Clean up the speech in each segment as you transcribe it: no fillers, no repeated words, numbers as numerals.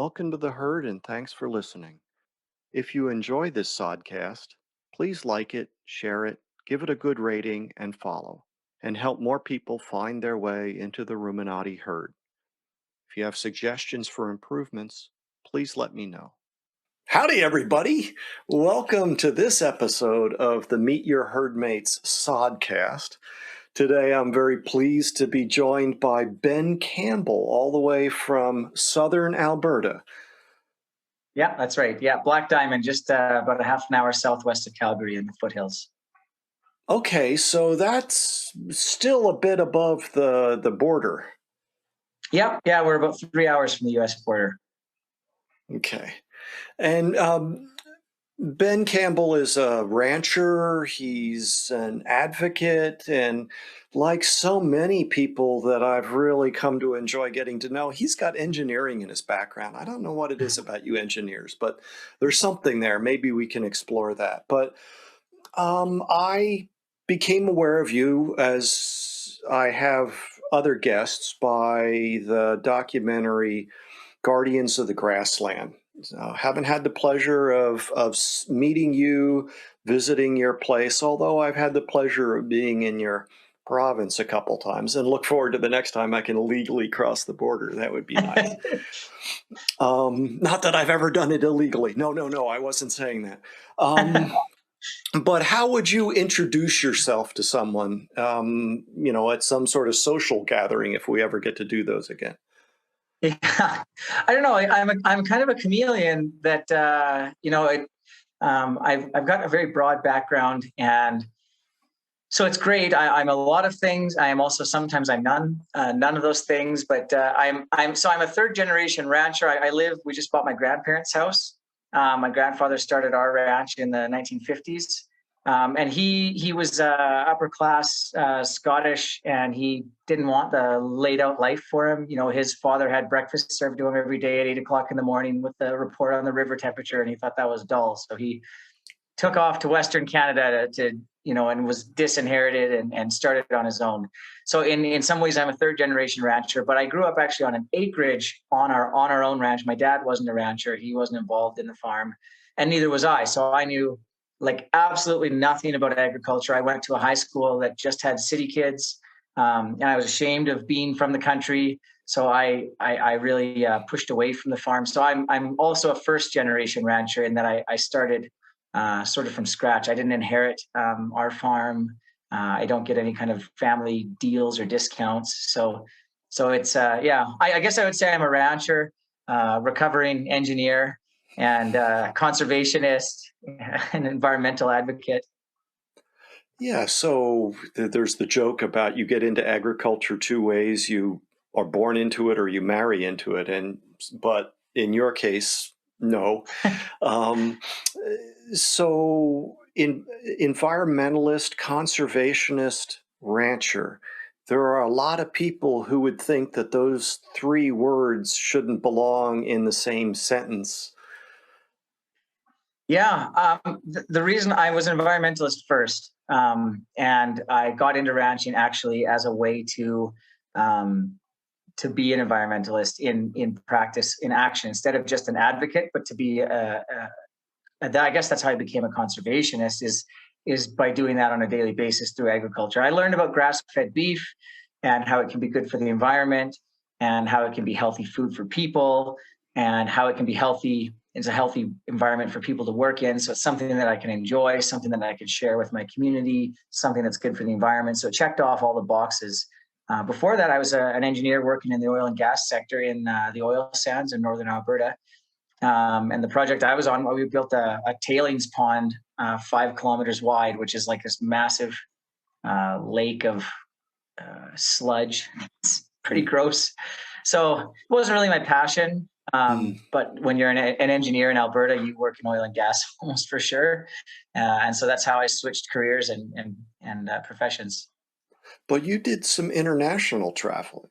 Welcome to the herd and thanks for listening. If you enjoy this sodcast, please like it, share it, give it a good rating, and follow, and help more people find their way into the Ruminati herd. If you have suggestions for improvements, please let me know. Howdy, everybody. Welcome to this episode of the Meet Your Herdmates sodcast. Today, I'm very pleased to be joined by Ben Campbell, all the way from southern Alberta. Yeah, that's right. Yeah, Black Diamond, just about a half an hour southwest of Calgary in the foothills. Okay, so that's still a bit above the border. Yeah, we're about 3 hours from the U.S. border. Okay. And Ben Campbell is a rancher, he's an advocate, and like so many people that I've really come to enjoy getting to know, he's got engineering in his background. I don't know what it is about you engineers, but there's something there. Maybe we can explore that. But I became aware of you, as I have other guests, by the documentary Guardians of the Grassland. Haven't had the pleasure of meeting you, visiting your place, although I've had the pleasure of being in your province a couple times, and look forward to the next time I can legally cross the border. That would be nice. Not that I've ever done it illegally. No, I wasn't saying that. But how would you introduce yourself to someone, at some sort of social gathering if we ever get to do those again? Yeah, I don't know. I'm kind of a chameleon that I've got a very broad background, and so it's great. I'm a lot of things. I am also sometimes I'm none of those things. But I'm a third generation rancher. We just bought my grandparents' house. My grandfather started our ranch in the 1950s. And he was upper class Scottish, and he didn't want the laid out life for him. His father had breakfast served to him every day at 8 o'clock in the morning with the report on the river temperature, and he thought that was dull. So he took off to Western Canada and was disinherited and started on his own. So in some ways, I'm a third generation rancher, but I grew up actually on an acreage on our own ranch. My dad wasn't a rancher; he wasn't involved in the farm, and neither was I. So I knew absolutely nothing about agriculture. I went to a high school that just had city kids, and I was ashamed of being from the country. So I really pushed away from the farm. So I'm also a first generation rancher in that I started sort of from scratch. I didn't inherit our farm. I don't get any kind of family deals or discounts. So it's I guess I would say I'm a rancher, recovering engineer, and conservationist, an environmental advocate. Yeah, so there's the joke about you get into agriculture two ways: you are born into it or you marry into it, but in your case, no. um, so environmentalist, conservationist, rancher. There are a lot of people who would think that those three words shouldn't belong in the same sentence. Yeah, the reason I was an environmentalist first, and I got into ranching actually as a way to be an environmentalist in practice, in action, instead of just an advocate, but to be I guess that's how I became a conservationist, is by doing that on a daily basis through agriculture. I learned about grass-fed beef and how it can be good for the environment, and how it can be healthy food for people, and how it can be healthy. It's a healthy environment for people to work in. So it's something that I can enjoy, something that I can share with my community, something that's good for the environment. So it checked off all the boxes. Before that, I was an engineer working in the oil and gas sector in the oil sands in northern Alberta. And the project I was on, we built a tailings pond 5 kilometers wide, which is like this massive lake of sludge. It's pretty gross. So it wasn't really my passion. But when you're an engineer in Alberta, you work in oil and gas almost for sure. And so that's how I switched careers and professions. But you did some international traveling.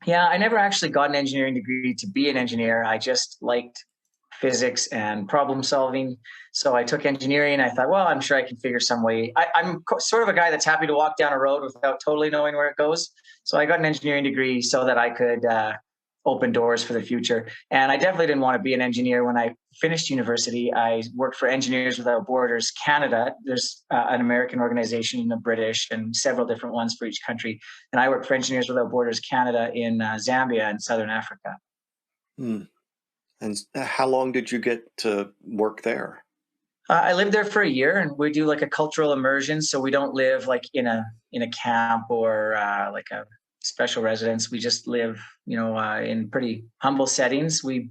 Yeah, I never actually got an engineering degree to be an engineer. I just liked physics and problem solving. So I took engineering. I thought, well, I'm sure I can figure some way. I'm sort of a guy that's happy to walk down a road without totally knowing where it goes. So I got an engineering degree so that I could opened doors for the future. And I definitely didn't want to be an engineer. When I finished university, I worked for Engineers Without Borders Canada. There's an American organization, a British, and several different ones for each country. And I worked for Engineers Without Borders Canada in Zambia and Southern Africa. Hmm. And how long did you get to work there? I lived there for a year, and we do like a cultural immersion. So we don't live like in a camp or like a special residence. We just live, in pretty humble settings. We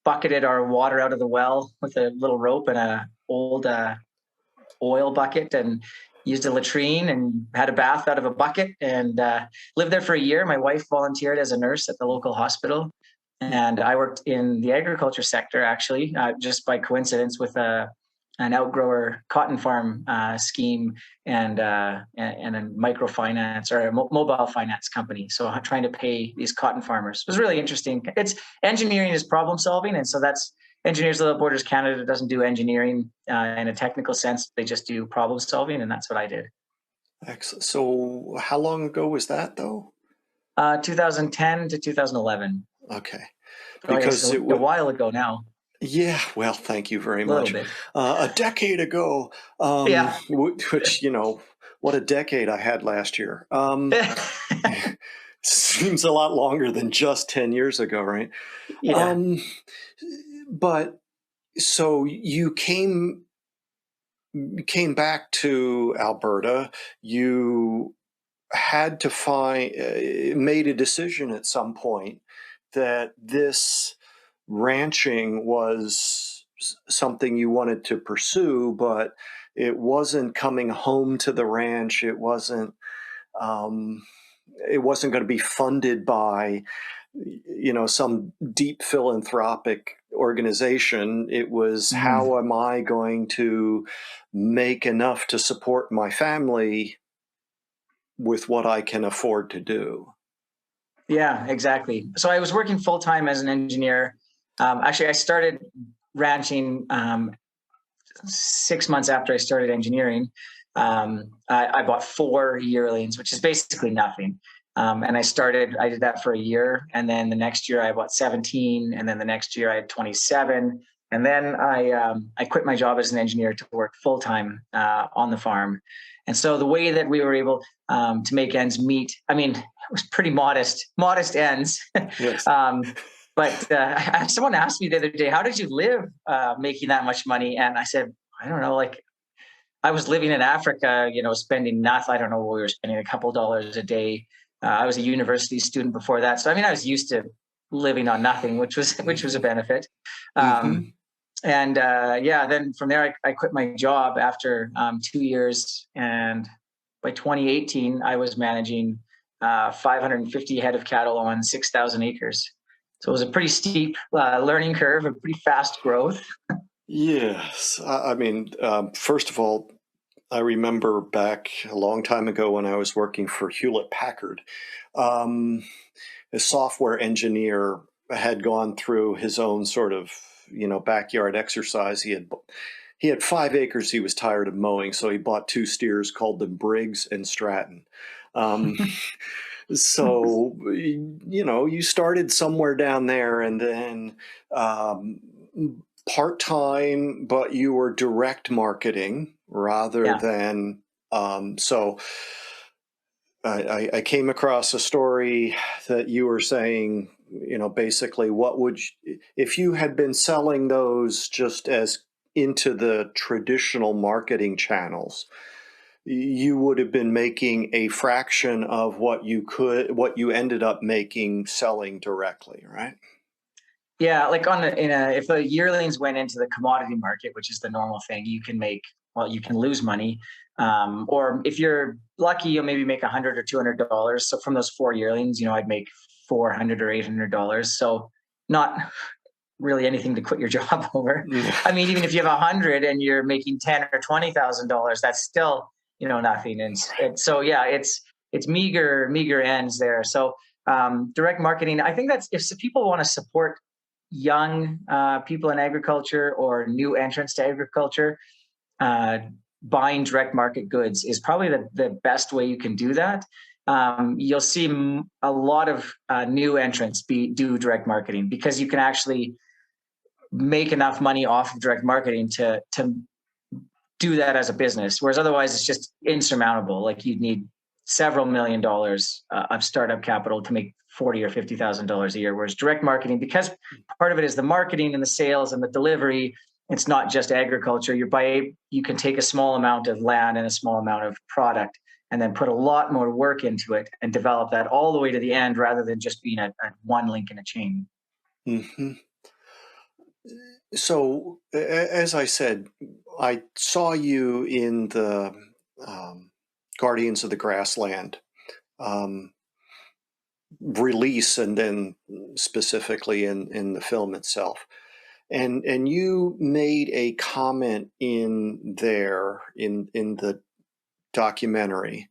bucketed our water out of the well with a little rope and a old oil bucket, and used a latrine and had a bath out of a bucket, and lived there for a year. My wife volunteered as a nurse at the local hospital, and I worked in the agriculture sector, actually, just by coincidence, with an outgrower cotton farm scheme and a microfinance or a mobile finance company. So I'm trying to pay these cotton farmers. It was really interesting. It's engineering is problem solving. And so that's Engineers Without Borders Canada doesn't do engineering in a technical sense. They just do problem solving. And that's what I did. Excellent. So how long ago was that, though? 2010 to 2011. Okay. Because so a while ago now. Yeah, well, thank you very A little much. bit. A decade ago, Yeah. which, what a decade I had last year. Seems a lot longer than just 10 years ago, right? Yeah. But so you came back to Alberta. You had to made a decision at some point that this ranching was something you wanted to pursue, but it wasn't coming home to the ranch. It wasn't going to be funded by, some deep philanthropic organization. It was, how am I going to make enough to support my family with what I can afford to do? Yeah, exactly. So I was working full time as an engineer. Actually, I started ranching 6 months after I started engineering. I bought 4 yearlings, which is basically nothing. And I did that for a year. And then the next year I bought 17. And then the next year I had 27. And then I quit my job as an engineer to work full time on the farm. And so the way that we were able to make ends meet, I mean, it was pretty modest ends. Yes. But someone asked me the other day, how did you live making that much money? And I said, I don't know, like I was living in Africa, spending nothing. I don't know, we were spending a couple dollars a day. I was a university student before that. So, I mean, I was used to living on nothing, which was a benefit. And then from there, I quit my job after 2 years. And by 2018, I was managing 550 head of cattle on 6,000 acres. So it was a pretty steep learning curve, a pretty fast growth. Yes. I mean, first of all, I remember back a long time ago when I was working for Hewlett Packard, a software engineer had gone through his own sort of, backyard exercise. He had 5 acres he was tired of mowing, so he bought 2 steers, called them Briggs and Stratton. So, you started somewhere down there, and then part-time, but you were direct marketing rather than, so I came across a story that you were saying, basically if you had been selling those just as into the traditional marketing channels, you would have been making a fraction of what you ended up making selling directly, right? Yeah, like if the yearlings went into the commodity market, which is the normal thing, you can lose money. Or if you're lucky, you'll maybe make $100 or $200. So from those 4 yearlings, I'd make $400 or $800. So not really anything to quit your job over. I mean, even if you have 100 and you're making $10,000 or $20,000, that's still, nothing. And so, yeah, it's meager ends there. So direct marketing, I think that's, if people want to support young people in agriculture or new entrants to agriculture, buying direct market goods is probably the best way you can do that. you'll see a lot of new entrants do direct marketing, because you can actually make enough money off of direct marketing to do that as a business. Whereas otherwise it's just insurmountable. Like you'd need several $1,000,000 of startup capital to make $40,000 or $50,000 a year. Whereas direct marketing, because part of it is the marketing and the sales and the delivery, it's not just agriculture. You can take a small amount of land and a small amount of product and then put a lot more work into it and develop that all the way to the end, rather than just being a one link in a chain. Mm-hmm. So, as I said, I saw you in the Guardians of the Grassland um, release, and then specifically in the film itself. And you made a comment in there in the documentary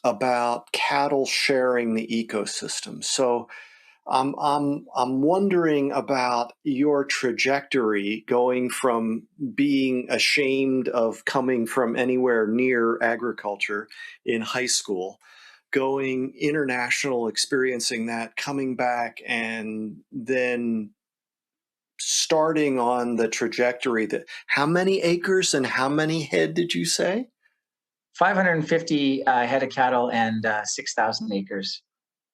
about cattle sharing the ecosystem. So I'm wondering about your trajectory going from being ashamed of coming from anywhere near agriculture in high school, going international, experiencing that, coming back, and then starting on the trajectory that, how many acres and how many head did you say? 550 head of cattle and 6,000 acres.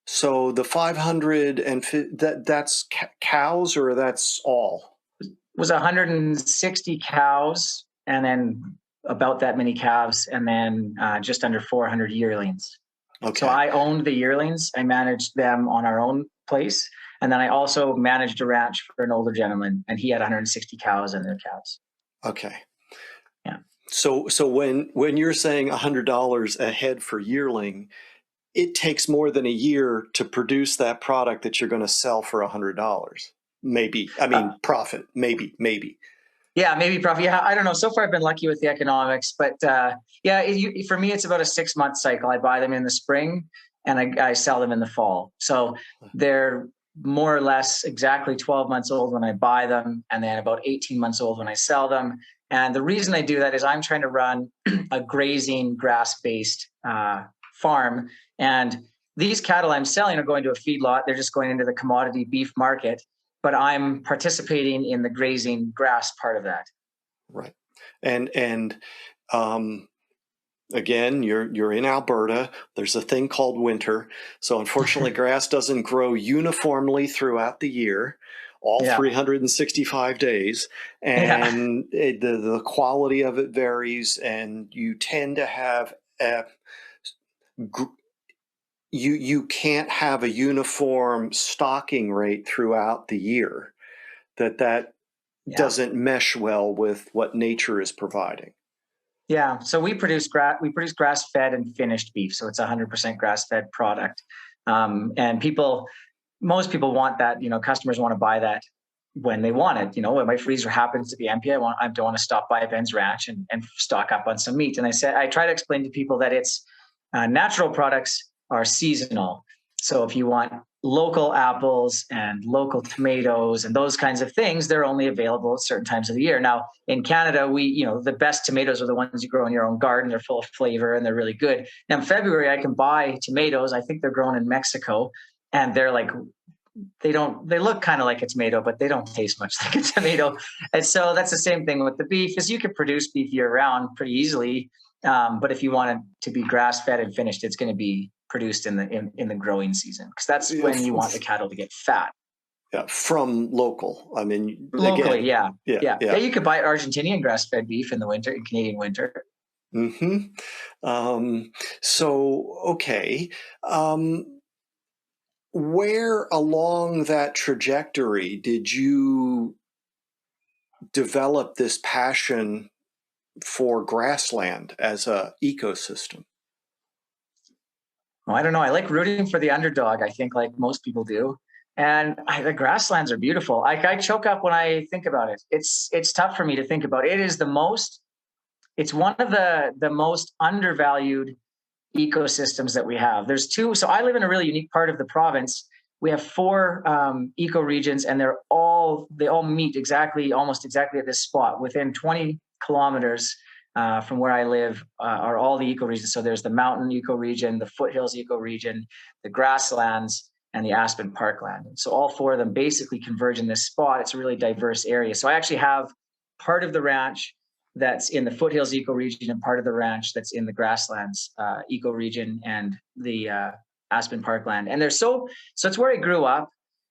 So the 550, that's cows, or that's all? It was 160 cows, and then about that many calves, and then just under 400 yearlings. Okay. So I owned the yearlings. I managed them on our own place. And then I also managed a ranch for an older gentleman, and he had 160 cows and their calves. Okay. Yeah. So when you're saying $100 a head for yearling, it takes more than a year to produce that product that you're going to sell for $100. Maybe. I mean, profit. Maybe. Yeah, maybe profit. Yeah, I don't know. So far, I've been lucky with the economics, but for me, it's about a 6-month cycle. I buy them in the spring, and I sell them in the fall. So they're more or less exactly 12 months old when I buy them, and then about 18 months old when I sell them. And the reason I do that is I'm trying to run a grazing, grass-based farm. And these cattle I'm selling are going to a feedlot. They're just going into the commodity beef market, but I'm participating in the grazing grass part of that. Right. And again, you're in Alberta. There's a thing called winter. So unfortunately, grass doesn't grow uniformly throughout the year, all 365 days. And the quality of it varies, and you tend to have you can't have a uniform stocking rate throughout the year. That doesn't mesh well with what nature is providing. Yeah, so we produce grass-fed and finished beef, so it's 100% grass-fed product, and most people want that. Customers want to buy that when they want it. When my freezer happens to be empty, I don't want to stop by Ben's ranch and stock up on some meat. And I try to explain to people that it's natural products are seasonal. So if you want local apples and local tomatoes and those kinds of things, they're only available at certain times of the year. Now in Canada, the best tomatoes are the ones you grow in your own garden. They're full of flavor and they're really good. Now in February, I can buy tomatoes. I think they're grown in Mexico, and they're like, they look kind of like a tomato, but they don't taste much like a tomato. And so that's the same thing with the beef, is you can produce beef year round pretty easily. But if you want it to be grass fed and finished, it's going to be produced in the growing season, because that's when you want the cattle to get fat. Yeah, from local. I mean, locally, again, yeah. You could buy Argentinian grass fed beef in the winter, in Canadian winter. Mm-hmm. So okay. Where along that trajectory did you develop this passion for grassland as a ecosystem? Well, I don't know. I like rooting for the underdog, I think, like most people do. And the grasslands are beautiful. I choke up when I think about it. It's tough for me to think about. It's one of the most undervalued ecosystems that we have. There's two. So I live in a really unique part of the province. We have 4 ecoregions, and they all meet almost exactly at this spot within 20 kilometers. from where I live are all the ecoregions. So there's the mountain ecoregion, the foothills ecoregion, the grasslands, and the aspen parkland. So all four of them basically converge in this spot. It's a really diverse area. So I actually have part of the ranch that's in the foothills ecoregion and part of the ranch that's in the grasslands ecoregion and the aspen parkland. And so it's where I grew up.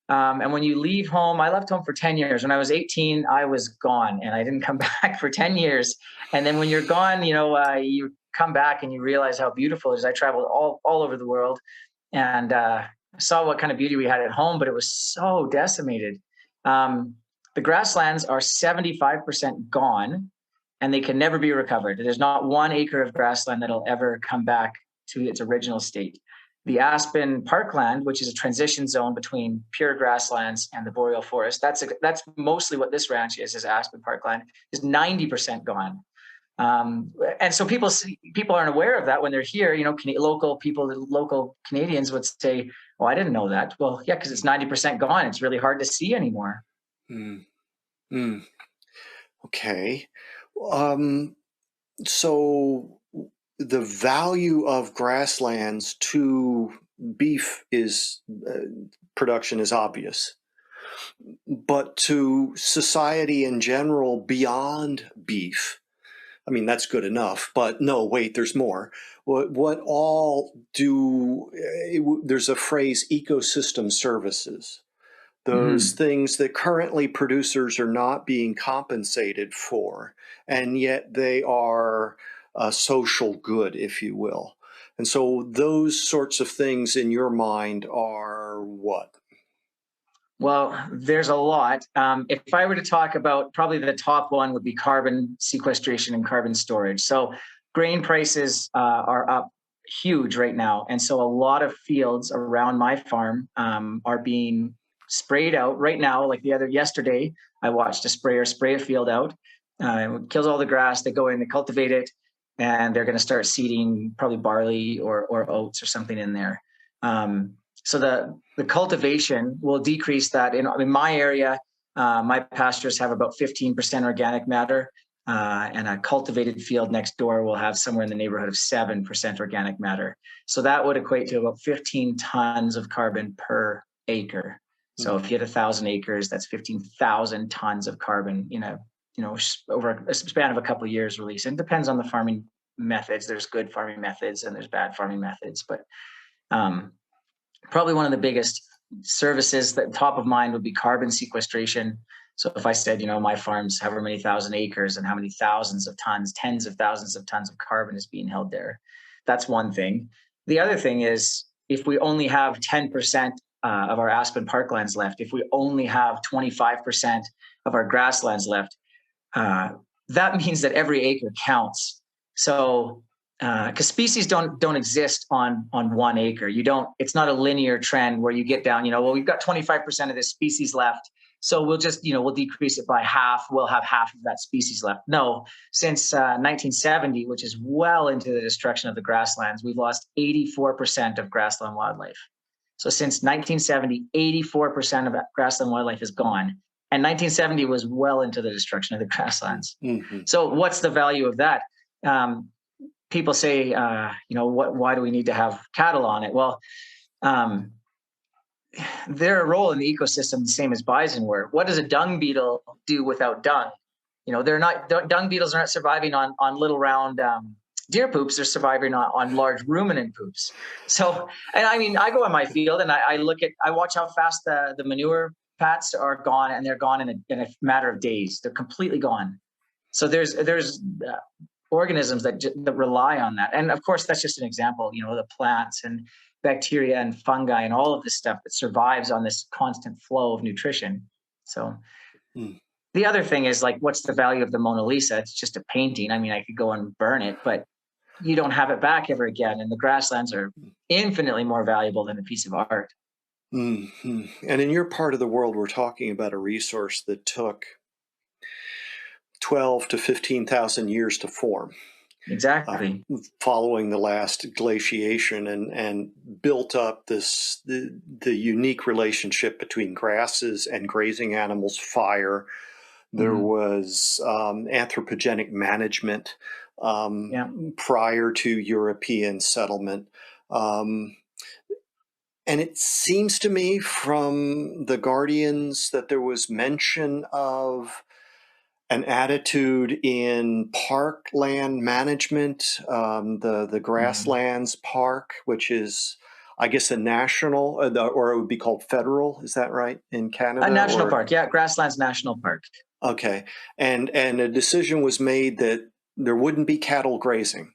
And when you leave home, I left home for 10 years. When I was 18, I was gone and I didn't come back for 10 years. And then when you're gone, you come back and you realize how beautiful it is. I traveled all over the world and saw what kind of beauty we had at home, but it was so decimated. The grasslands are 75% gone and they can never be recovered. There's not 1 acre of grassland that'll ever come back to its original state. The aspen parkland, which is a transition zone between pure grasslands and the boreal forest, that's mostly what this ranch is aspen parkland, is 90% gone. And so people aren't aware of that when they're here. Local Canadians would say, "Oh, I didn't know that." Well, yeah, because it's 90% gone. It's really hard to see anymore. Mm. Mm. Okay. So the value of grasslands to beef production is obvious, but to society in general beyond beef, I mean, that's good enough, but no, wait, there's more. What all do, there's a phrase, ecosystem services. Those things that currently producers are not being compensated for, and yet they are a social good, if you will. And so those sorts of things in your mind are what? Well, there's a lot. If I were to talk about, probably the top one would be carbon sequestration and carbon storage. So grain prices are up huge right now. And so a lot of fields around my farm are being sprayed out right now. Like yesterday, I watched a sprayer spray a field out. It kills all the grass. They go in, they cultivate it, and they're going to start seeding probably barley or oats or something in there. So the cultivation will decrease that. In my area, my pastures have about 15% organic matter, and a cultivated field next door will have somewhere in the neighborhood of 7% organic matter. So that would equate to about 15 tons of carbon per acre. So if you had 1,000 acres, that's 15,000 tons of carbon over a span of a couple of years release. And it depends on the farming methods. There's good farming methods and there's bad farming methods, but probably one of the biggest services that top of mind would be carbon sequestration. So if I said, my farm's however many thousand acres and how many thousands of tons, tens of thousands of tons of carbon is being held there, that's one thing. The other thing is, if we only have 10% of our aspen parklands left, if we only have 25% of our grasslands left, that means that every acre counts. So because species don't exist on 1 acre. It's not a linear trend where you get down, we've got 25% of this species left. So we'll just, we'll decrease it by half. We'll have half of that species left. No, since 1970, which is well into the destruction of the grasslands, we've lost 84% of grassland wildlife. So since 1970, 84% of grassland wildlife is gone. And 1970 was well into the destruction of the grasslands. Mm-hmm. So what's the value of that? People say, why do we need to have cattle on it? Well, their role in the ecosystem the same as bison were. What does a dung beetle do without dung? Dung beetles are not surviving on little round deer poops. They're surviving on large ruminant poops. So, and I mean, I go in my field and I watch how fast the manure pats are gone, and they're gone in a matter of days. They're completely gone. So there's organisms that rely on that. And of course, that's just an example, the plants and bacteria and fungi and all of this stuff that survives on this constant flow of nutrition. So the other thing is, like, what's the value of the Mona Lisa? It's just a painting. I mean, I could go and burn it, but you don't have it back ever again. And the grasslands are infinitely more valuable than a piece of art. Mm-hmm. And in your part of the world, we're talking about a resource that took 12 to 15,000 years to form. Exactly. Following the last glaciation and built up the unique relationship between grasses and grazing animals, fire, There Hmm. was anthropogenic management Yeah. prior to European settlement. Um, and it seems to me from the Guardians that there was mention of an attitude in parkland management, the Hmm. Grasslands Park, which is, I guess, a national, or it would be called federal. Is that right in A Canada? national Or park. Yeah, Grasslands National Park. okay, and a decision was made that there wouldn't be cattle grazing.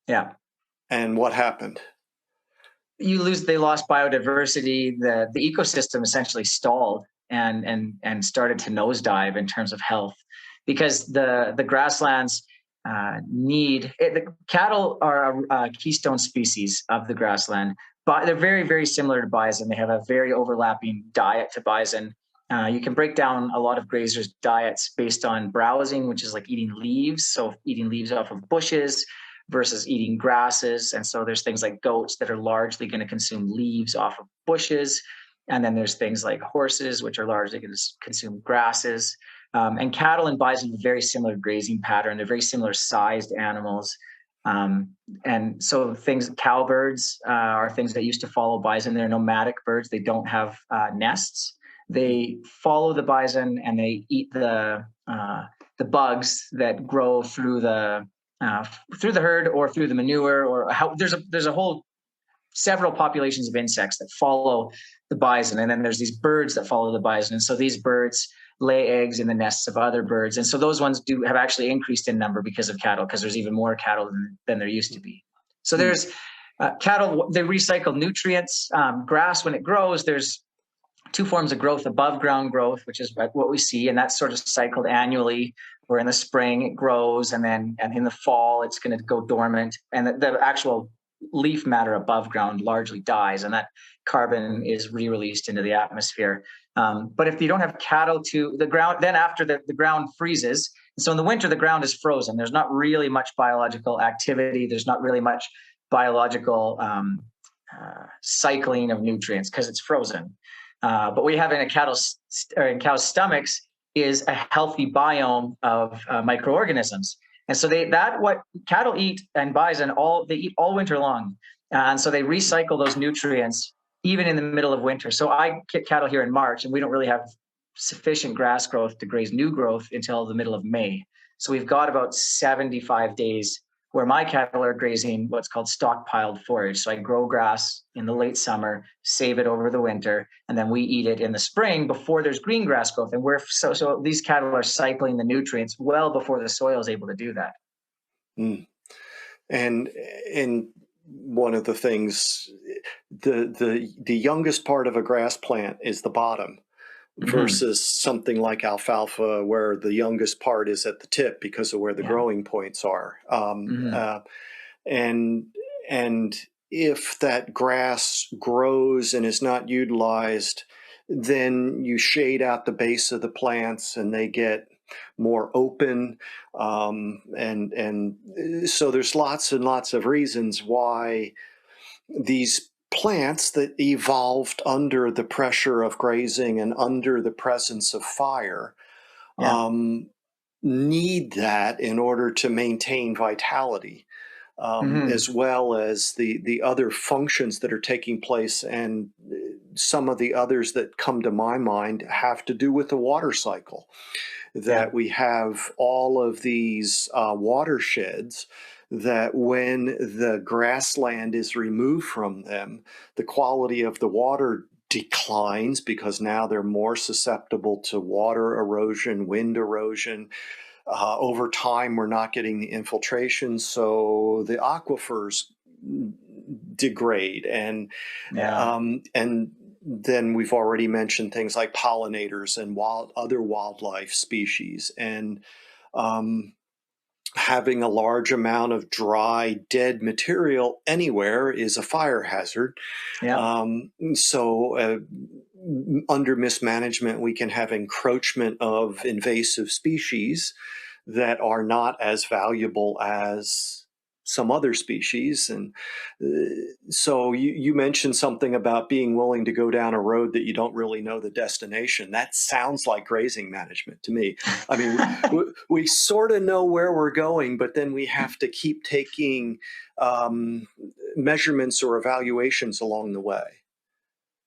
Yeah. And what happened? They lost biodiversity. The ecosystem essentially stalled and started to nosedive in terms of health because the grasslands the cattle are a keystone species of the grassland, but they're very similar to bison. They have a very overlapping diet to bison. You can break down a lot of grazers' diets based on browsing, which is like eating leaves, so eating leaves off of bushes versus eating grasses. And so there's things like goats that are largely going to consume leaves off of bushes. And then there's things like horses, which are largely going to consume grasses. And cattle and bison have a very similar grazing pattern. They're very similar sized animals. Um, and so things, cowbirds are things that used to follow bison. They're nomadic birds. They don't have nests. They follow the bison and they eat the bugs that grow uh, through the herd or through the manure or how there's a whole several populations of insects that follow the bison, and then there's these birds that follow the bison, and so these birds lay eggs in the nests of other birds, and so those ones do have actually increased in number because of cattle, because there's even more cattle than there used to be. So Hmm. there's cattle, they recycle nutrients. Grass, when it grows, there's two forms of growth: above ground growth, which is what we see, and that's sort of cycled annually, where in the spring it grows, and in the fall it's going to go dormant, and the actual leaf matter above ground largely dies, and that carbon is re-released into the atmosphere. But if you don't have cattle to the ground, then after the ground freezes, and so in the winter the ground is frozen. There's not really much biological activity. There's not really much biological cycling of nutrients because it's frozen. But what you have in a or in cows' stomachs is a healthy biome of microorganisms, and so that what cattle eat and bison they eat all winter long, and so they recycle those nutrients even in the middle of winter. So I get cattle here in March, and we don't really have sufficient grass growth to graze new growth until the middle of May. So we've got about 75 days where my cattle are grazing what's called stockpiled forage. So I grow grass in the late summer, save it over the winter, and then we eat it in the spring before there's green grass growth. And so these cattle are cycling the nutrients well before the soil is able to do that. Mm. And and one of the things, the youngest part of a grass plant is the bottom, Mm-hmm. versus something like alfalfa, where the youngest part is at the tip because of where the Yeah. growing points are. Mm-hmm. And and if that grass grows and is not utilized, then you shade out the base of the plants and they get more open. And so there's lots and lots of reasons why these plants that evolved under the pressure of grazing and under the presence of fire Yeah. um, need that in order to maintain vitality, Mm-hmm. as well as the other functions that are taking place. And some of the others that come to my mind have to do with the water cycle, Yeah. that we have all of these watersheds that when the grassland is removed from them, the quality of the water declines because now they're more susceptible to water erosion, wind erosion. Over time, we're not getting the infiltration, so the aquifers degrade, Yeah. and then we've already mentioned things like pollinators and other wildlife species, and um, having a large amount of dry, dead material anywhere is a fire hazard. Yeah. So, under mismanagement, we can have encroachment of invasive species that are not as valuable as some other species. And so you mentioned something about being willing to go down a road that you don't really know the destination. That sounds like grazing management to me. I mean, we sort of know where we're going, but then we have to keep taking measurements or evaluations along the way.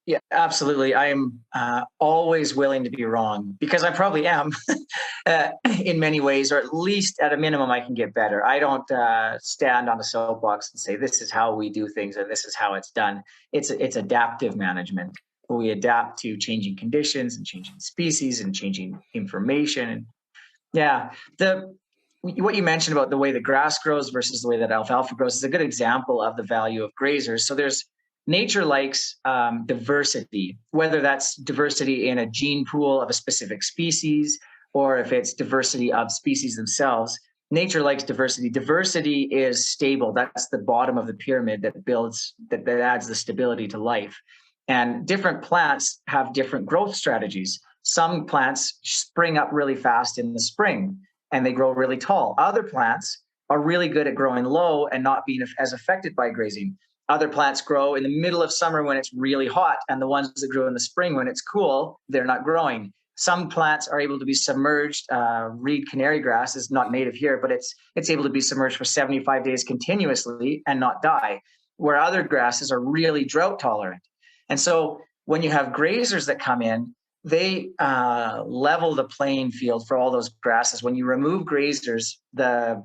Yeah, absolutely. I am always willing to be wrong, because I probably am in many ways, or at least at a minimum, I can get better. I don't stand on a soapbox and say, this is how we do things and this is how it's done. It's adaptive management, where we adapt to changing conditions and changing species and changing information. And yeah, what you mentioned about the way the grass grows versus the way that alfalfa grows is a good example of the value of grazers. So nature likes diversity, whether that's diversity in a gene pool of a specific species, or if it's diversity of species themselves. Nature likes diversity. Diversity is stable. That's the bottom of the pyramid that adds the stability to life. And different plants have different growth strategies. Some plants spring up really fast in the spring and they grow really tall. Other plants are really good at growing low and not being as affected by grazing. Other plants grow in the middle of summer when it's really hot, and the ones that grow in the spring when it's cool, they're not growing. Some plants are able to be submerged. Reed canary grass is not native here, but it's able to be submerged for 75 days continuously and not die, where other grasses are really drought tolerant. And so when you have grazers that come in, they level the playing field for all those grasses. When you remove grazers, the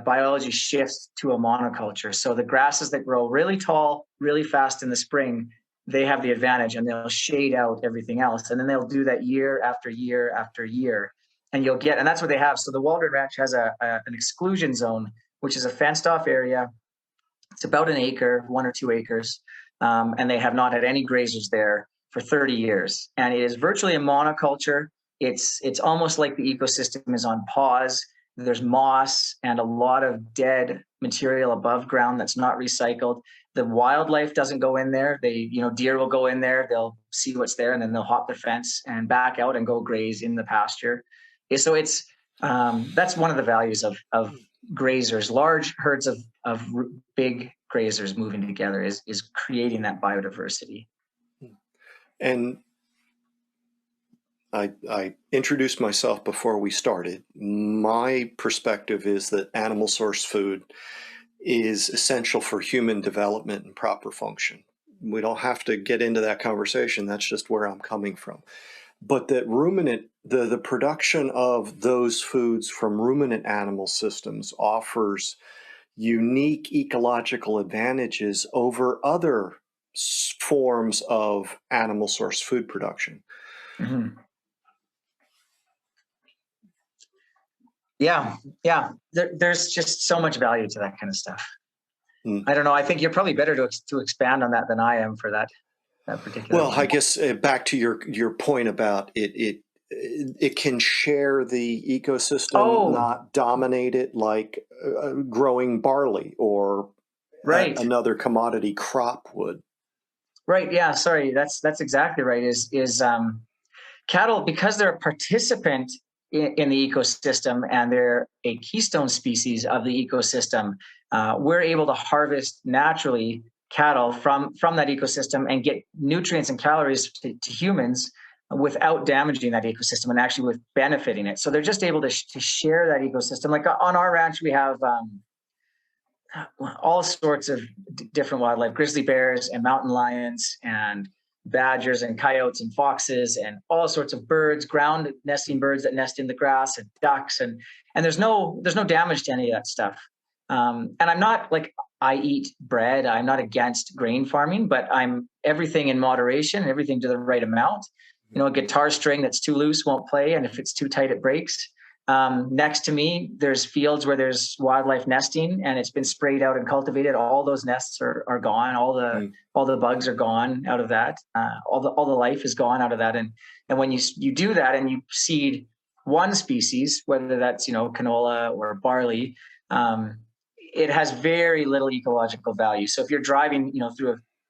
biology shifts to a monoculture. So the grasses that grow really tall, really fast in the spring, they have the advantage, and they'll shade out everything else. And then they'll do that year after year after year. And that's what they have. So the Waldron Ranch has an exclusion zone, which is a fenced off area. It's about an acre, 1 or 2 acres. And they have not had any grazers there for 30 years. And it is virtually a monoculture. It's almost like the ecosystem is on pause. There's moss and a lot of dead material above ground that's not recycled. The wildlife doesn't go in there. Deer will go in there, they'll see what's there, and then they'll hop the fence and back out and go graze in the pasture. So that's one of the values of grazers. Large herds of big grazers moving together is creating that biodiversity. And I introduced myself before we started. My perspective is that animal source food is essential for human development and proper function. We don't have to get into that conversation. That's just where I'm coming from. But that the production of those foods from ruminant animal systems offers unique ecological advantages over other forms of animal source food production. Mm-hmm. Yeah. There's just so much value to that kind of stuff. I don't know. I think you're probably better to expand on that than I am for that particular. Well, I guess back to your point about it can share the ecosystem, not dominate it like growing barley or another commodity crop would. Right. Yeah. Sorry. That's exactly right. Is cattle, because they're a participant in the ecosystem and they're a keystone species of the ecosystem, we're able to harvest naturally cattle from that ecosystem and get nutrients and calories to humans without damaging that ecosystem and actually with benefiting it. So they're just able to share that ecosystem. Like on our ranch, we have all sorts of different wildlife: grizzly bears and mountain lions and badgers and coyotes and foxes and all sorts of birds, ground nesting birds that nest in the grass, and ducks, and there's no damage to any of that stuff. And I'm not like, I eat bread. I'm not against grain farming, but I'm everything in moderation, everything to the right amount. A guitar string that's too loose won't play, and if it's too tight, it breaks. Next to me, there's fields where there's wildlife nesting, and it's been sprayed out and cultivated. All those nests are gone. All the bugs are gone out of that. All the life is gone out of that. And when you do that and you seed one species, whether that's canola or barley, it has very little ecological value. So if you're driving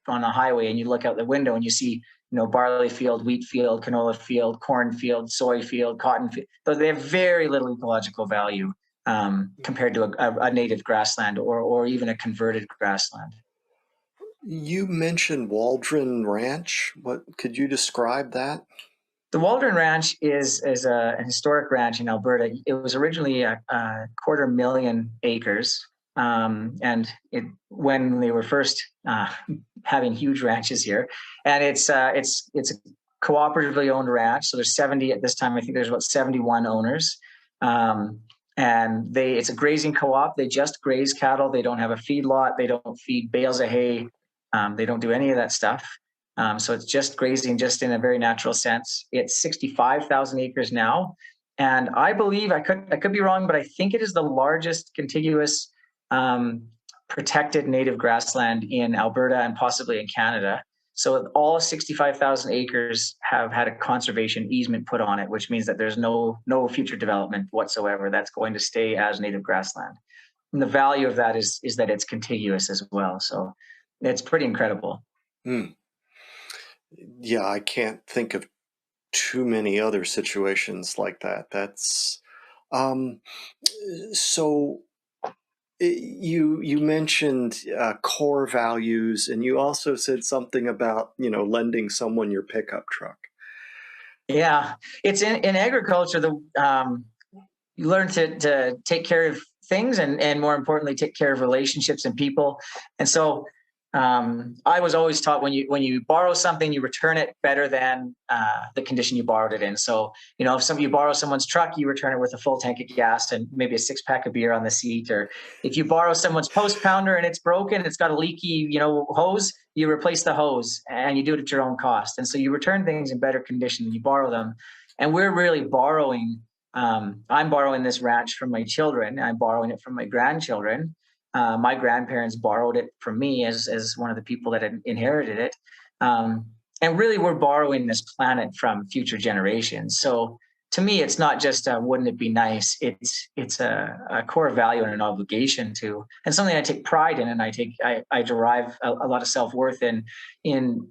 on a highway and you look out the window and you see barley field, wheat field, canola field, corn field, soy field, cotton field, they have very little ecological value. compared to a native grassland or even a converted grassland. You mentioned Waldron Ranch. What could you describe that? The Waldron Ranch is a historic ranch in Alberta. It was originally a 250,000 acres, and when they were first having huge ranches here, and it's a cooperatively owned ranch. So there's 70 at this time. I think there's about 71 owners, and it's a grazing co-op. They just graze cattle. They don't have a feedlot. They don't feed bales of hay. They don't do any of that stuff. So it's just grazing, just in a very natural sense. It's 65,000 acres now, and I believe I could be wrong, but I think it is the largest contiguous protected native grassland in Alberta and possibly in Canada. So all 65,000 acres have had a conservation easement put on it, which means that there's no future development whatsoever. That's going to stay as native grassland. And the value of that is that it's contiguous as well. So it's pretty incredible. Hmm. Yeah, I can't think of too many other situations like that. That's um, so. You mentioned core values, and you also said something about lending someone your pickup truck. Yeah, it's in agriculture. You learn to take care of things, and more importantly, take care of relationships and people. And so I was always taught when you borrow something, you return it better than the condition you borrowed it in. So if you borrow someone's truck, you return it with a full tank of gas and maybe a 6-pack of beer on the seat. Or if you borrow someone's post pounder and it's broken, it's got a leaky hose, you replace the hose and you do it at your own cost. And so you return things in better condition than you borrow them. And we're really borrowing. I'm borrowing this ranch from my children. I'm borrowing it from my grandchildren. My grandparents borrowed it from me as one of the people that had inherited it. And really, we're borrowing this planet from future generations. So to me, it's not just wouldn't it be nice? It's a core value and an obligation to, and something I take pride in, and I derive a lot of self-worth in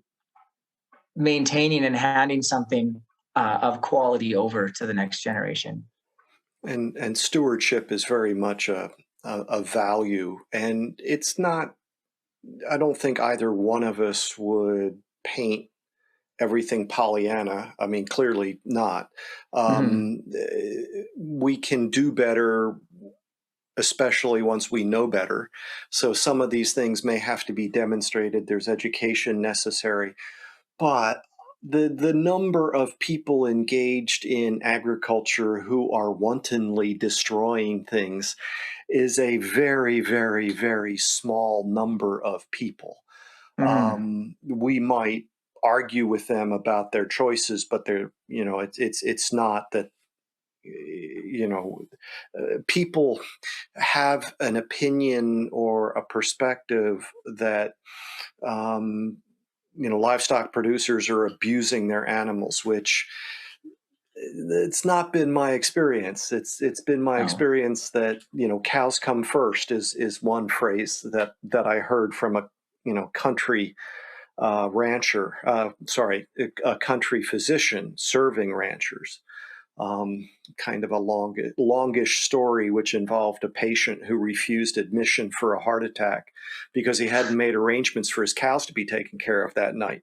maintaining and handing something of quality over to the next generation. And stewardship is very much a value, and it's not. I don't think either one of us would paint everything Pollyanna. I mean, clearly not. Mm-hmm. We can do better, especially once we know better. So some of these things may have to be demonstrated. There's education necessary, but the number of people engaged in agriculture who are wantonly destroying things is a very, very, very small number of people. Mm-hmm. We might argue with them about their choices, but it's not that people have an opinion or a perspective that livestock producers are abusing their animals, which it's not been my experience. It's been my Oh. experience that cows come first is one phrase that I heard from a country rancher. Sorry, a country physician serving ranchers. Kind of a longish story, which involved a patient who refused admission for a heart attack because he hadn't made arrangements for his cows to be taken care of that night.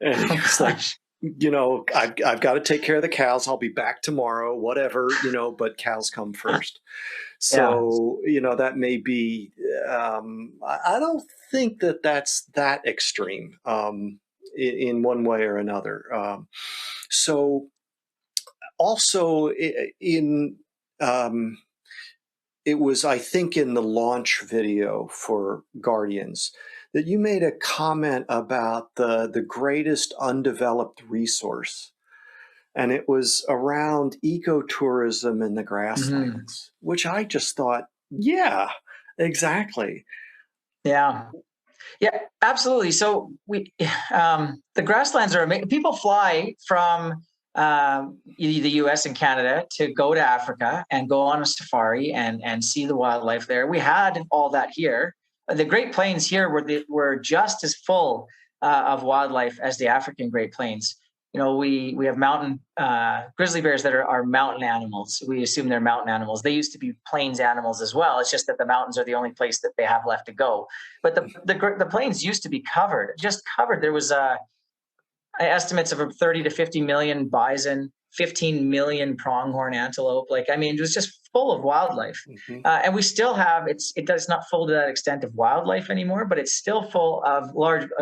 And he was like, I've got to take care of the cows. I'll be back tomorrow, whatever, but cows come first. Yeah. So, that may be, I don't think that's that extreme in one way or another. So also in, it was, I think, in the launch video for Guardians that you made a comment about the greatest undeveloped resource, and it was around ecotourism in the Mm-hmm. grasslands, which I just thought, yeah, exactly. Yeah. Yeah, absolutely. So the grasslands are amazing. People fly from the U.S. and Canada to go to Africa and go on a safari and see the wildlife there. We had all that here. The Great Plains here were just as full of wildlife as the African Great Plains. we have mountain grizzly bears that are mountain animals. We assume they're mountain animals. They used to be plains animals as well. It's just that the mountains are the only place that they have left to go. But the plains used to be just covered. There was estimates of 30 to 50 million bison, 15 million pronghorn antelope. It was just full of wildlife. And we still have, it does not full to that extent of wildlife anymore, but it's still full of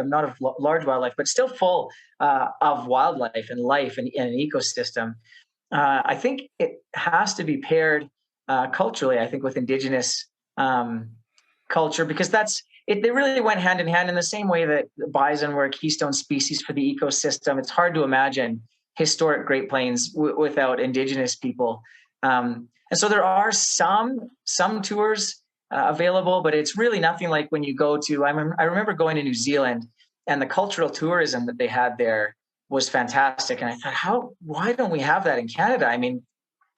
not of large wildlife, but still full of wildlife and life in an ecosystem. I think it has to be paired culturally, I think, with Indigenous culture, because they really went hand in hand in the same way that bison were a keystone species for the ecosystem. It's hard to imagine historic Great Plains without Indigenous people. And so there are some tours available, but it's really nothing like when you go to, I remember going to New Zealand, and the cultural tourism that they had there was fantastic. And I thought, why don't we have that in Canada? I mean,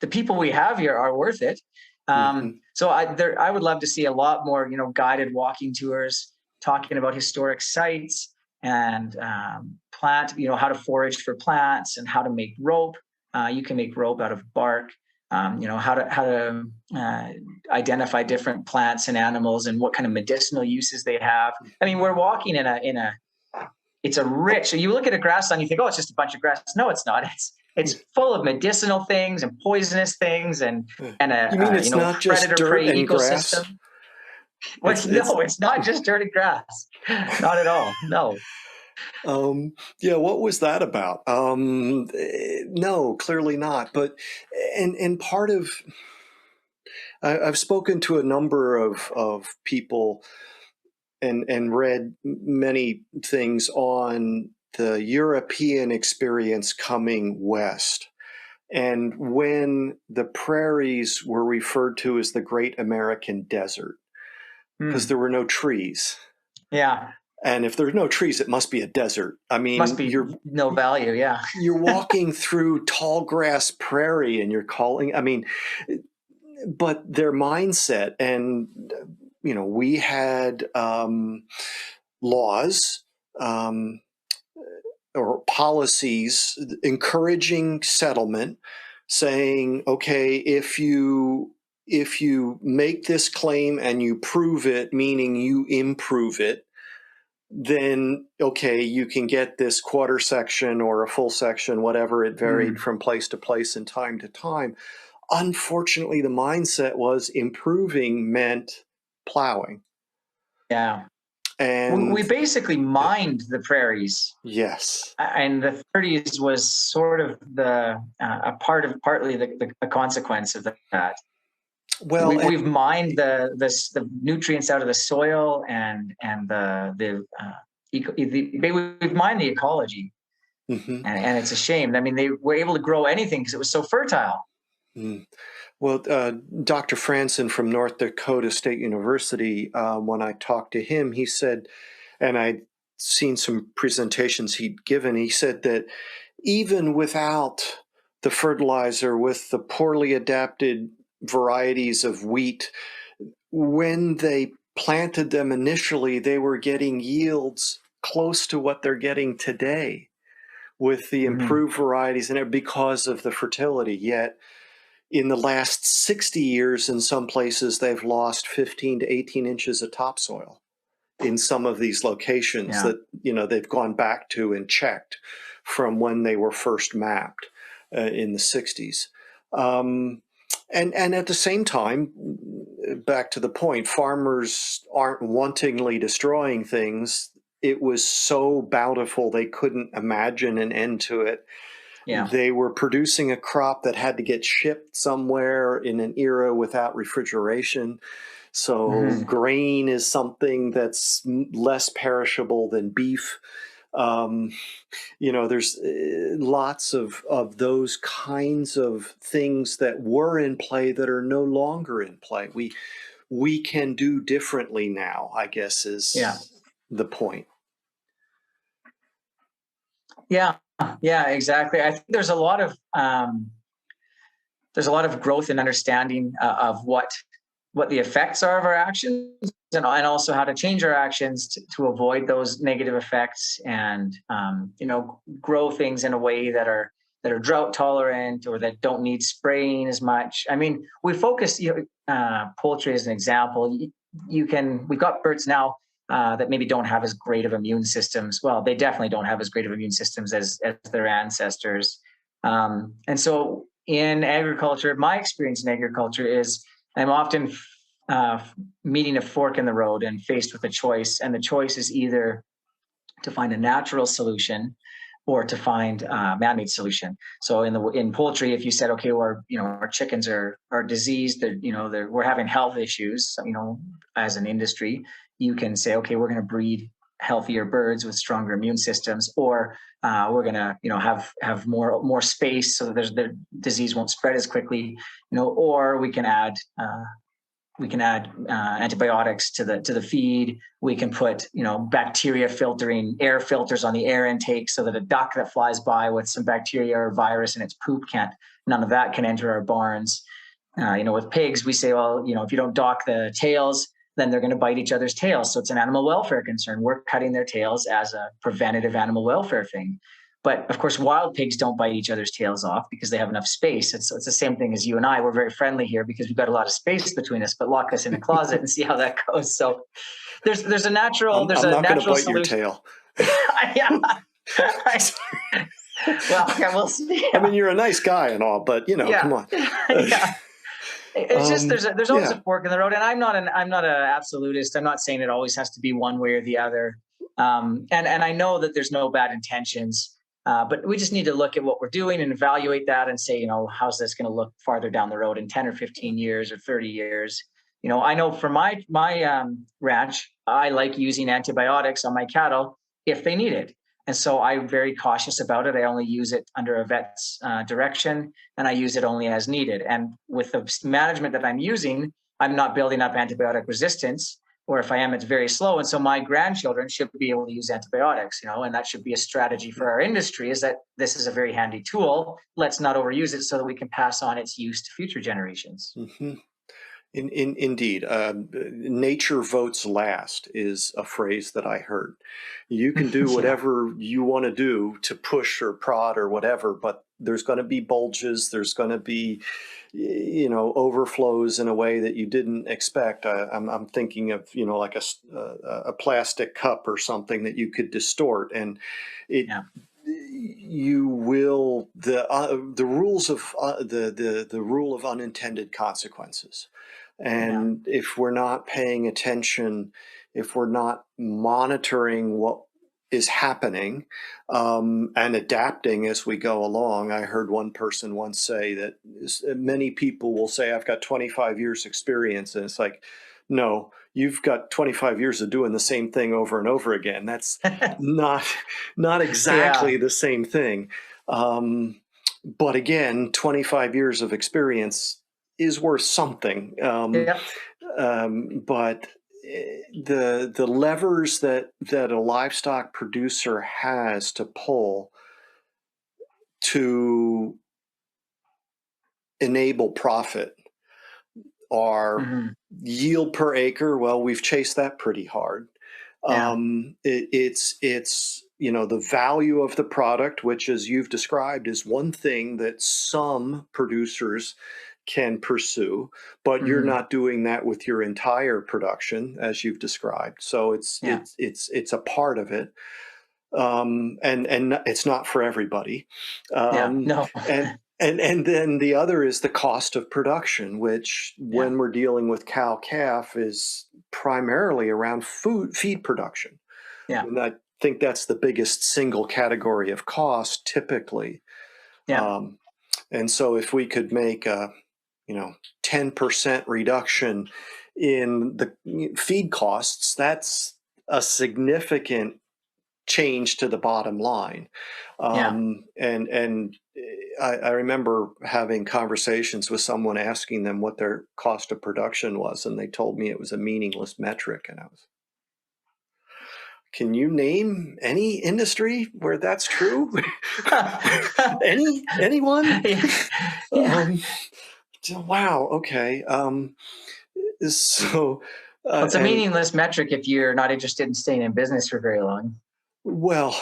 the people we have here are worth it. So I would love to see a lot more, guided walking tours talking about historic sites and plant, how to forage for plants and how to make rope. You can make rope out of bark. How to identify different plants and animals and what kind of medicinal uses they have. I mean, we're walking it's a rich. So you look at a grassland, you think, oh, it's just a bunch of grass. No, it's not. It's full of medicinal things and poisonous things and a you mean it's not just dirt prey and ecosystem. Grass? No, it's not just dirt and grass. Not at all. No. What was that about? No, clearly not. But and part of I've spoken to a number of people and read many things on the European experience coming west. And when the prairies were referred to as the Great American Desert, because there were no trees. Yeah. And if there's no trees, it must be a desert. I mean, must be no value. Yeah. You're walking through tall grass prairie and you're but their mindset, and, we had laws or policies encouraging settlement, saying, okay, if you make this claim and you prove it, meaning you improve it, then, okay, you can get this quarter section or a full section, whatever. It varied from place to place and time to time. Unfortunately, the mindset was improving meant plowing. Yeah. And we basically mined the prairies. Yes. And the 30s was sort of partly the consequence of that. Well, we've mined the nutrients out of the soil and we've mined the ecology, and it's a shame. I mean, they were able to grow anything because it was so fertile. Well, Dr. Franson from North Dakota State University, when I talked to him, he said, and I'd seen some presentations he'd given, he said that even without the fertilizer, with the poorly adapted varieties of wheat, when they planted them initially, they were getting yields close to what they're getting today with the improved varieties, and because of the fertility. Yet in the last 60 years, in some places, they've lost 15 to 18 inches of topsoil in some of these locations that, they've gone back to and checked from when they were first mapped in the 60s. And at the same time, back to the point, farmers aren't wantingly destroying things. It was so bountiful they couldn't imagine an end to it. Yeah. They were producing a crop that had to get shipped somewhere in an era without refrigeration. So grain is something that's less perishable than beef. There's lots of those kinds of things that were in play that are no longer in play. We can do differently now, I guess, is the point. Yeah, exactly. I think there's a lot of growth and understanding of what what the effects are of our actions, and also how to change our actions to avoid those negative effects, and grow things in a way that are drought tolerant, or that don't need spraying as much. I mean, we focus, poultry as an example. We've got birds now that maybe don't have as great of immune systems. Well, they definitely don't have as great of immune systems as their ancestors. And so in agriculture, my experience in agriculture is I'm often meeting a fork in the road and faced with a choice. And the choice is either to find a natural solution or to find a man-made solution. So in poultry, if you said, okay, well, our chickens are diseased, we're having health issues, as an industry, you can say, okay, we're going to breed healthier birds with stronger immune systems, or we're going to have more space so that the disease won't spread as quickly, or we can add antibiotics to the feed. We can put bacteria filtering air filters on the air intake so that a duck that flies by with some bacteria or virus in its poop none of that can enter our barns. With pigs, we say, well, if you don't dock the tails, then they're going to bite each other's tails. So it's an animal welfare concern. We're cutting their tails as a preventative animal welfare thing. But of course, wild pigs don't bite each other's tails off because they have enough space. It's the same thing as you and I. We're very friendly here because we've got a lot of space between us, but lock us in a closet and see how that goes. So there's a natural I'm not going to bite solution. Your tail. Yeah. Well, yeah, we'll see. I mean, you're a nice guy and all, but come on. Yeah. It's just there's always a fork in the road, and I'm not an absolutist. I'm not saying it always has to be one way or the other. And I know that there's no bad intentions, but we just need to look at what we're doing and evaluate that and say, how's this going to look farther down the road in 10 or 15 years or 30 years? I know for my ranch, I like using antibiotics on my cattle if they need it. And so I'm very cautious about it. I only use it under a vet's direction, and I use it only as needed. And with the management that I'm using, I'm not building up antibiotic resistance, or if I am, it's very slow. And so my grandchildren should be able to use antibiotics, and that should be a strategy for our industry, is that this is a very handy tool. Let's not overuse it so that we can pass on its use to future generations. Mm-hmm. Indeed, nature votes last is a phrase that I heard. You can do whatever you want to do to push or prod or whatever, but there's going to be bulges. There's going to be, overflows in a way that you didn't expect. I'm thinking of, like a plastic cup or something that you could distort, and it. Yeah. You will the rules of the rule of unintended consequences. And if we're not paying attention, if we're not monitoring what is happening and adapting as we go along. I heard one person once say that many people will say, I've got 25 years experience. And it's like, no, you've got 25 years of doing the same thing over and over again. That's not exactly the same thing. But again, 25 years of experience is worth something. But the levers that a livestock producer has to pull to enable profit are yield per acre. Well, we've chased that pretty hard. It's the value of the product, which, as you've described, is one thing that some producers can pursue, but you're not doing that with your entire production, as you've described. So it's a part of it, and it's not for everybody. No. And then the other is the cost of production, which when we're dealing with cow-calf is primarily around feed production. And I think that's the biggest single category of cost typically. And so if we could make a 10% reduction in the feed costs, that's a significant change to the bottom line. And I remember having conversations with someone asking them what their cost of production was, and they told me it was a meaningless metric. And I was, can you name any industry where that's true? Anyone? Wow. Okay. So, Well, it's a and meaningless metric if you're not interested in staying in business for very long. well,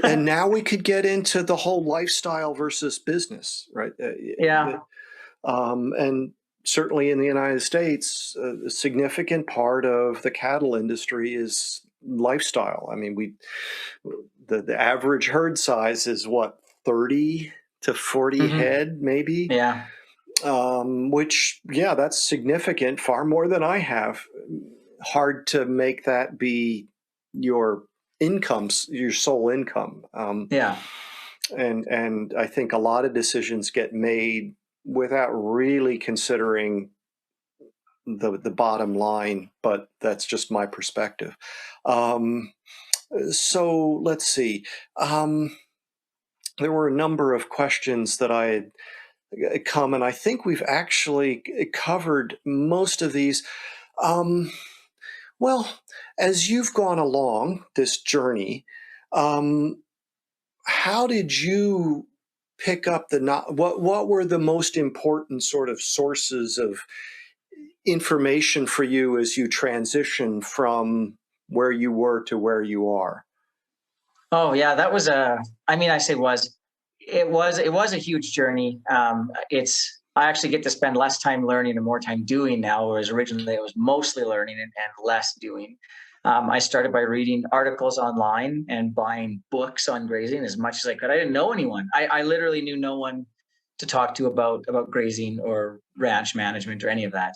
and now we could get into the whole lifestyle versus business, right? Yeah. And certainly in the United States, a significant part of the cattle industry is lifestyle. I mean, the average herd size is what, 30 to 40 Hmm. head, maybe. Yeah. Which, yeah, that's significant, far more than I have. Hard to make that be your your sole income. Yeah. And I think a lot of decisions get made without really considering the bottom line, but that's just my perspective. Um, so let's see. Um, there were a number of questions that I had come, and I think we've actually covered most of these. Um, well, as you've gone along this journey, um, how did you pick up what were the most important sort of sources of information for you as you transition from where you were to where you are? Oh yeah, that was I mean, I say was, it was a huge journey. I actually get to spend less time learning and more time doing now, whereas originally it was mostly learning and less doing. I started by reading articles online and buying books on grazing as much as I could. I didn't know anyone. I literally knew no one to talk to about grazing or ranch management or any of that.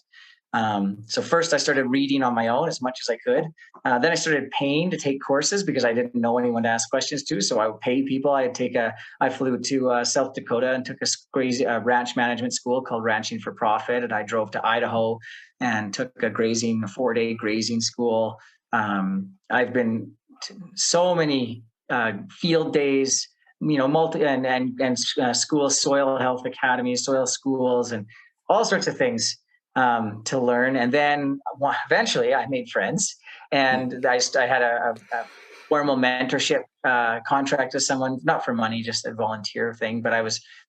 So first I started reading on my own as much as I could. Then I started paying to take courses because I didn't know anyone to ask questions to. So I would pay people. I flew to South Dakota and took a crazy ranch management school called Ranching for Profit. And I drove to Idaho and took a 4-day grazing school. I've been to so many field days, multi and schools, soil health academies, soil schools, and all sorts of things to learn. And then eventually I made friends, and I had a formal mentorship contract with someone, not for money, just a volunteer thing. But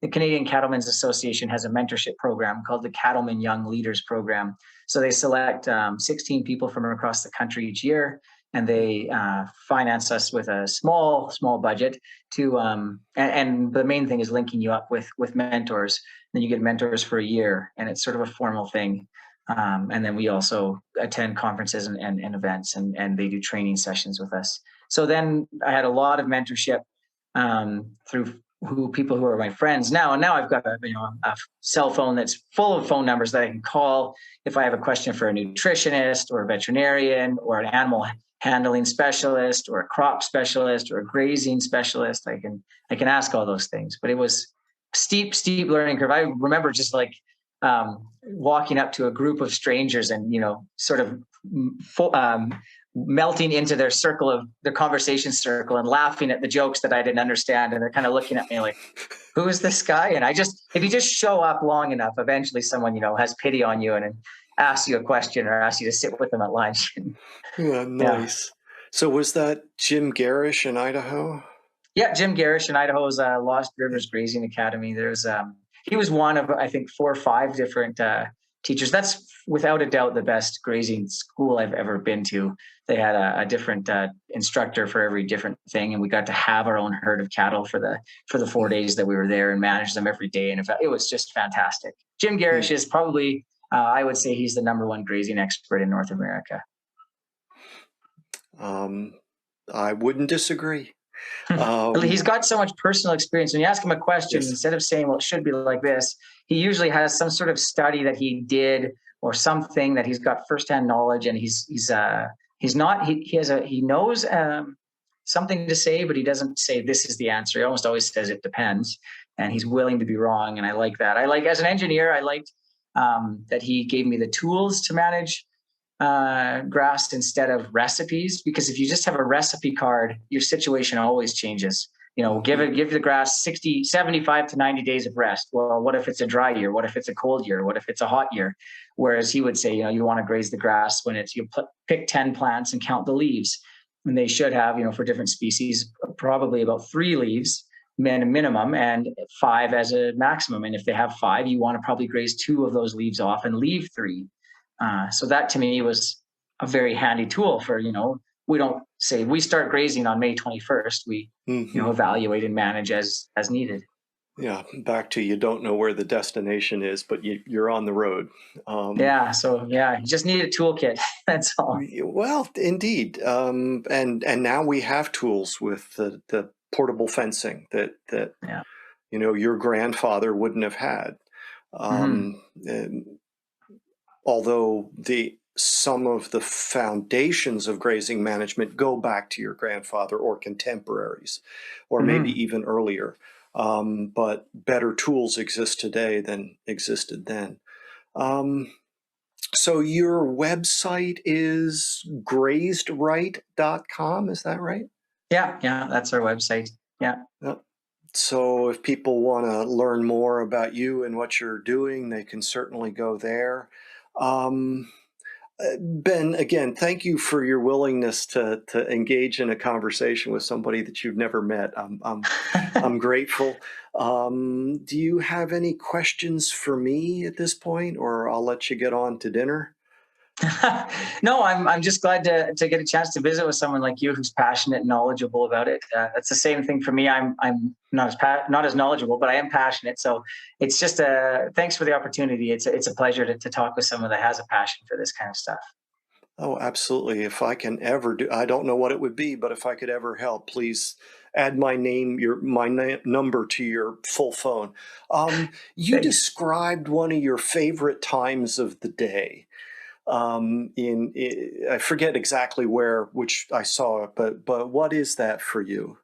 the Canadian Cattlemen's Association has a mentorship program called the Cattlemen Young Leaders Program. So they select 16 people from across the country each year, and they finance us with a small budget to and the main thing is linking you up with mentors. Then you get mentors for a year, and it's sort of a formal thing. And then we also attend conferences and events, and they do training sessions with us. So then I had a lot of mentorship through people who are my friends now. And now I've got a cell phone that's full of phone numbers that I can call if I have a question for a nutritionist or a veterinarian or an animal handling specialist or a crop specialist or a grazing specialist. I can ask all those things. But it was steep learning curve. I remember just like walking up to a group of strangers and sort of melting into their conversation circle and laughing at the jokes that I didn't understand, and they're kind of looking at me like, who is this guy? And if you just show up long enough, eventually someone has pity on you and asks you a question or asks you to sit with them at lunch. Yeah, Yeah. nice. So was that Jim Garish in Idaho? Yeah, Jim Garish in Idaho's Lost Rivers Grazing Academy. He was one of I think 4 or 5 different teachers. That's without a doubt the best grazing school I've ever been to. They had a different instructor for every different thing, and we got to have our own herd of cattle for the 4 days that we were there and manage them every day. And it was just fantastic. Jim Garish is probably I would say he's the #1 grazing expert in North America. I wouldn't disagree. He's got so much personal experience. When you ask him a question, Yes. instead of saying, well, it should be like this, he usually has some sort of study that he did or something that he's got firsthand knowledge. And he knows something to say, but he doesn't say this is the answer. He almost always says it depends, and he's willing to be wrong. And I like that. As an engineer, I liked that he gave me the tools to manage grass instead of recipes, because if you just have a recipe card, your situation always changes. Give the grass 60, 75 to 90 days of rest. Well, what if it's a dry year? What if it's a cold year? What if it's a hot year? Whereas he would say, you want to graze the grass when pick 10 plants and count the leaves. And they should have, for different species, probably about 3 leaves minimum and 5 as a maximum. And if they have 5, you want to probably graze 2 of those leaves off and leave 3. So that to me was a very handy tool for, we don't say we start grazing on May 21st. We, Hmm. evaluate and manage as needed. Yeah, back to you don't know where the destination is, but you're on the road. Um, Yeah. So yeah, you just need a toolkit. That's all. well, indeed, and now we have tools with the portable fencing that Yeah. your grandfather wouldn't have had. Hmm. And although the some of the foundations of grazing management go back to your grandfather or contemporaries, or maybe Hmm. even earlier. But better tools exist today than existed then. Um, so your website is grazedright.com, is that right? Yeah. Yeah. That's our website. Yeah. Yep. So if people want to learn more about you and what you're doing, they can certainly go there. Um, Ben, again, thank you for your willingness to engage in a conversation with somebody that you've never met. I'm grateful. Do you have any questions for me at this point, or I'll let you get on to dinner? No, I'm just glad to get a chance to visit with someone like you who's passionate and knowledgeable about it. That's the same thing for me. I'm not as knowledgeable, but I am passionate. So it's just a thanks for the opportunity. It's a pleasure to talk with someone that has a passion for this kind of stuff. Oh, absolutely. If I can ever do, I don't know what it would be, but if I could ever help, please add my name, number to your full phone. You Thanks. described one of your favorite times of the day. I forget exactly which I saw it, but what is that for you?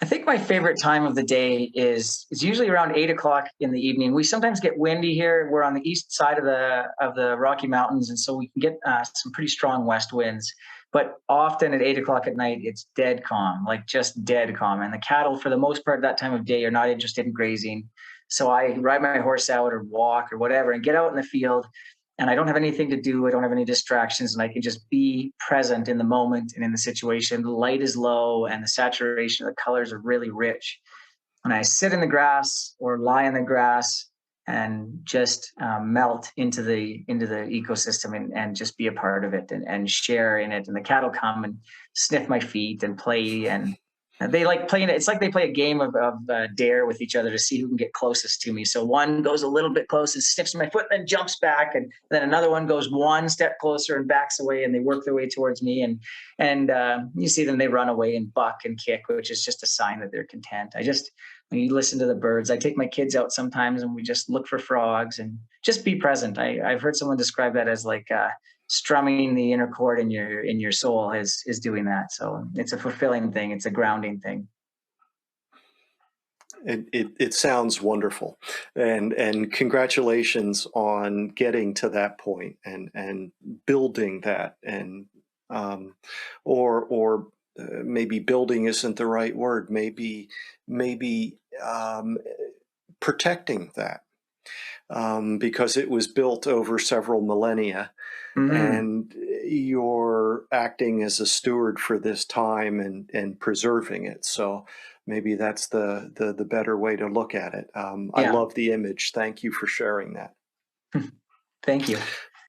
I think my favorite time of the day is usually around 8 o'clock in the evening. We sometimes get windy here. We're on the east side of the Rocky Mountains, and so we can get some pretty strong west winds. But often at 8 o'clock at night, it's dead calm, like just dead calm. And the cattle, for the most part, that time of day, are not interested in grazing. So I ride my horse out or walk or whatever, and get out in the field, and I don't have anything to do. I don't have any distractions, and I can just be present in the moment and in the situation. The light is low, and the saturation of the colors are really rich. And I sit in the grass or lie in the grass and just melt into the ecosystem and just be a part of it and share in it. And the cattle come and sniff my feet and play and they like playing it. It's like they play a game of dare with each other to see who can get closest to me. So one goes a little bit close and sniffs my foot, and then jumps back, and then another one goes one step closer and backs away, and they work their way towards me. And you see them; they run away and buck and kick, which is just a sign that they're content. When you listen to the birds, I take my kids out sometimes, and we just look for frogs and just be present. I've heard someone describe that as like strumming the inner chord in your soul is doing that. So it's a fulfilling thing. It's a grounding thing. It sounds wonderful, and congratulations on getting to that point and building that, and um, or maybe building isn't the right word. Maybe protecting that, because it was built over several millennia, Mm-hmm. and you're acting as a steward for this time and preserving it. So maybe that's the better way to look at it. I Yeah. love the image. Thank you for sharing that. Thank you.